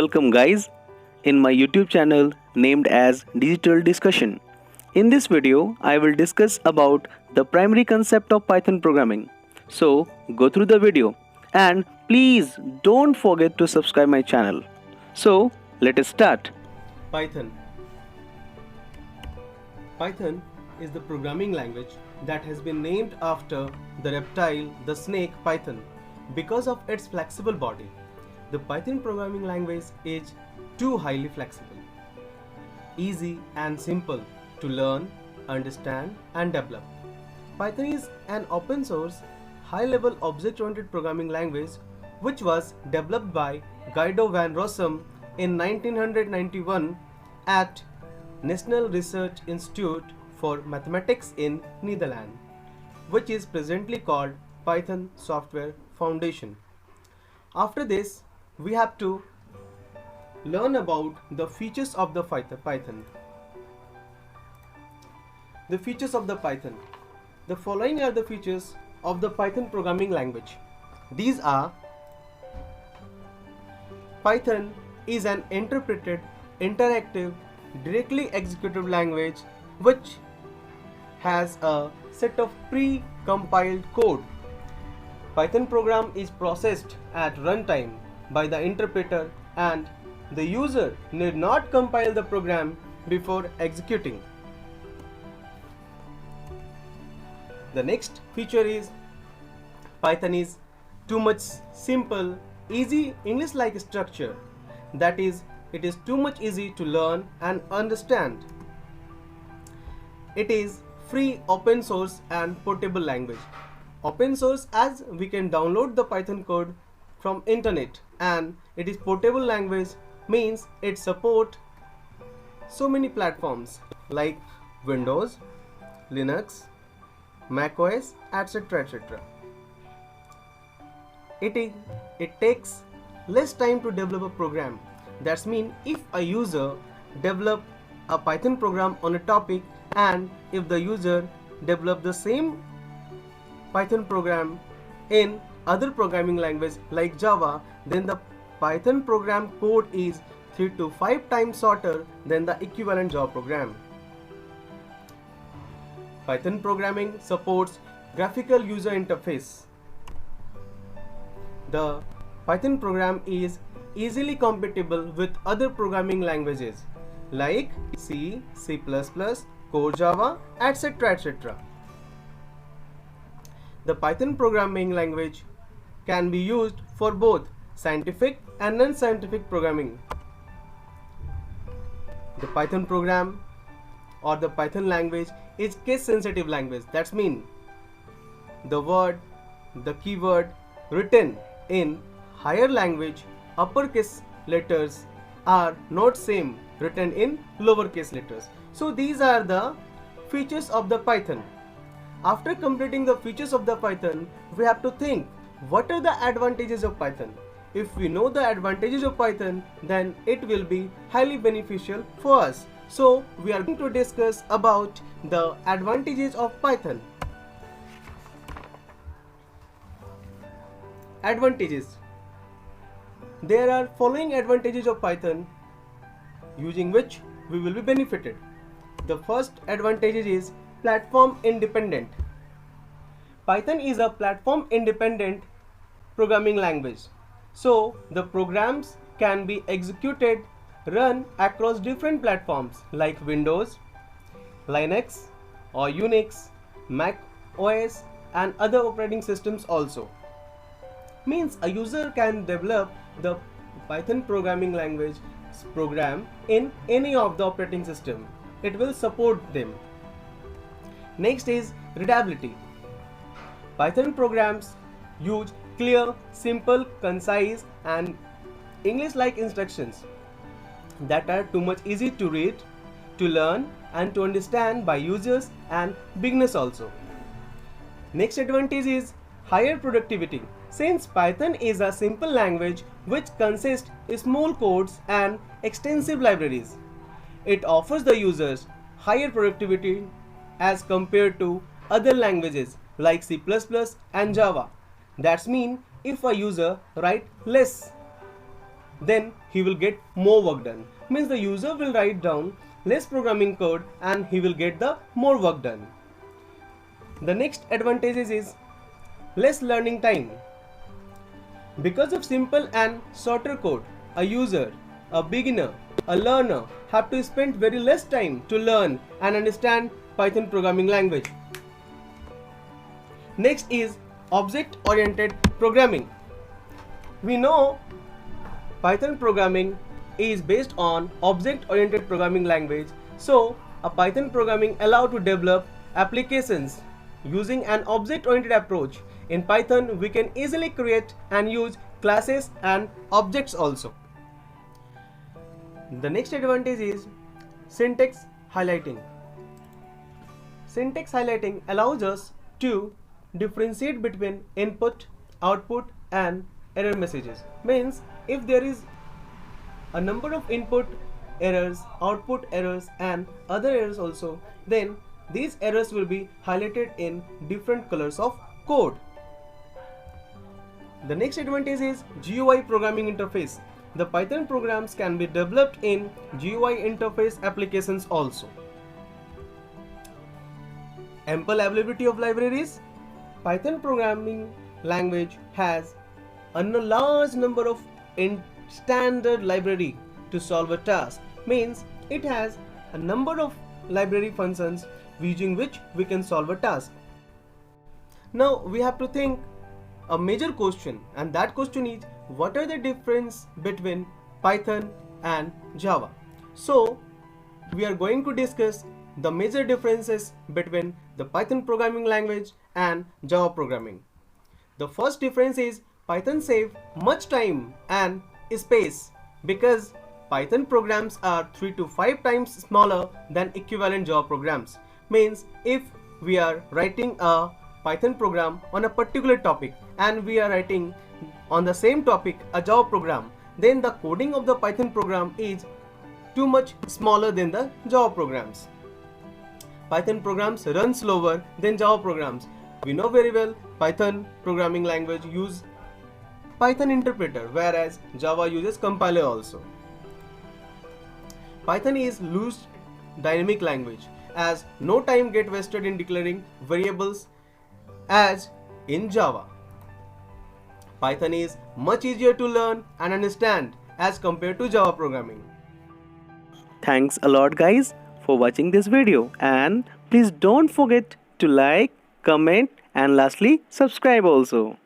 Welcome guys in my YouTube channel named as Digital Discussion. In this video, I will discuss about the primary concept of Python programming. So, go through the video and please don't forget to subscribe my channel. So, let us start. Python. Python is the programming language that has been named after the reptile, the snake Python, because of its flexible body. The Python programming language is too highly flexible, easy and simple to learn, understand and develop. Python is an open source, high-level object-oriented programming language which was developed by Guido van Rossum in 1991 at National Research Institute for Mathematics in Netherlands, which is presently called Python Software Foundation. After this, we have to learn about the features of the Python. The features of the Python. The following are the features of the Python programming language. These are: Python is an interpreted, interactive, directly executable language which has a set of pre-compiled code. Python program is processed at runtime by the interpreter and the user need not compile the program before executing. The next feature is Python is too much simple, easy English-like structure. That is, it is too much easy to learn and understand. It is free, open source and portable language. Open source as we can download the Python code from internet, and it is portable language means it support so many platforms like Windows, Linux, macOS, etc. It takes less time to develop a program. That means if a user develop a Python program on a topic, and if the user develop the same Python program in other programming language like Java, then the Python program code is 3 to 5 times shorter than the equivalent Java program. Python programming supports graphical user interface. The Python program is easily compatible with other programming languages like C, C++, Core Java, etc. The Python programming language can be used for both scientific and non-scientific programming. The Python program or the Python language is case-sensitive language. That means the word, the keyword written in higher language uppercase letters are not same written in lowercase letters. So these are the features of the Python. After completing the features of the Python, we have to think what are the advantages of Python. If we know the advantages of Python, then it will be highly beneficial for us. So we are going to discuss about the advantages of Python. Advantages. There are following advantages of Python using which we will be benefited. The first advantage is platform independent. Python is a platform independent programming language. So the programs can be executed, run across different platforms like Windows, Linux or Unix, Mac OS and other operating systems also. Means a user can develop the Python programming language program in any of the operating system. It will support them. Next is readability. Python programs use clear, simple, concise and English-like instructions that are too much easy to read, to learn and to understand by users and beginners also. Next advantage is higher productivity. Since Python is a simple language which consists of small codes and extensive libraries, it offers the users higher productivity as compared to other languages like C++ and Java. That's mean if a user write less then he will get more work done. Means the user will write down less programming code and he will get the more work done. The next advantage is less learning time. Because of simple and shorter code, a user, a beginner, a learner have to spend very less time to learn and understand Python programming language. Next is object-oriented programming. We know Python programming is based on object-oriented programming language. So, a Python programming allow to develop applications using an object-oriented approach. In Python, we can easily create and use classes and objects also. The next advantage is syntax highlighting. Syntax highlighting allows us to differentiate between input, output and error messages. Means if there is a number of input errors, output errors and other errors also, then these errors will be highlighted in different colors of code. The next advantage is GUI programming interface. The Python programs can be developed in GUI interface applications also. Ample availability of libraries. Python programming language has a large number of standard library to solve a task. Means it has a number of library functions using which we can solve a task. Now we have to think a major question, and that question is, what are the difference between Python and Java? So we are going to discuss the major differences between the Python programming language and Java programming. The first difference is Python saves much time and space because Python programs are 3 to 5 times smaller than equivalent Java programs. Means if we are writing a Python program on a particular topic and we are writing on the same topic a Java program, then the coding of the Python program is too much smaller than the Java programs. Python programs run slower than Java programs. We know very well Python programming language use Python interpreter, whereas Java uses compiler also. Python is loose dynamic language, as no time get wasted in declaring variables as in Java. Python is much easier to learn and understand as compared to Java programming. Thanks a lot guys for watching this video, and please don't forget to like, comment and lastly subscribe also.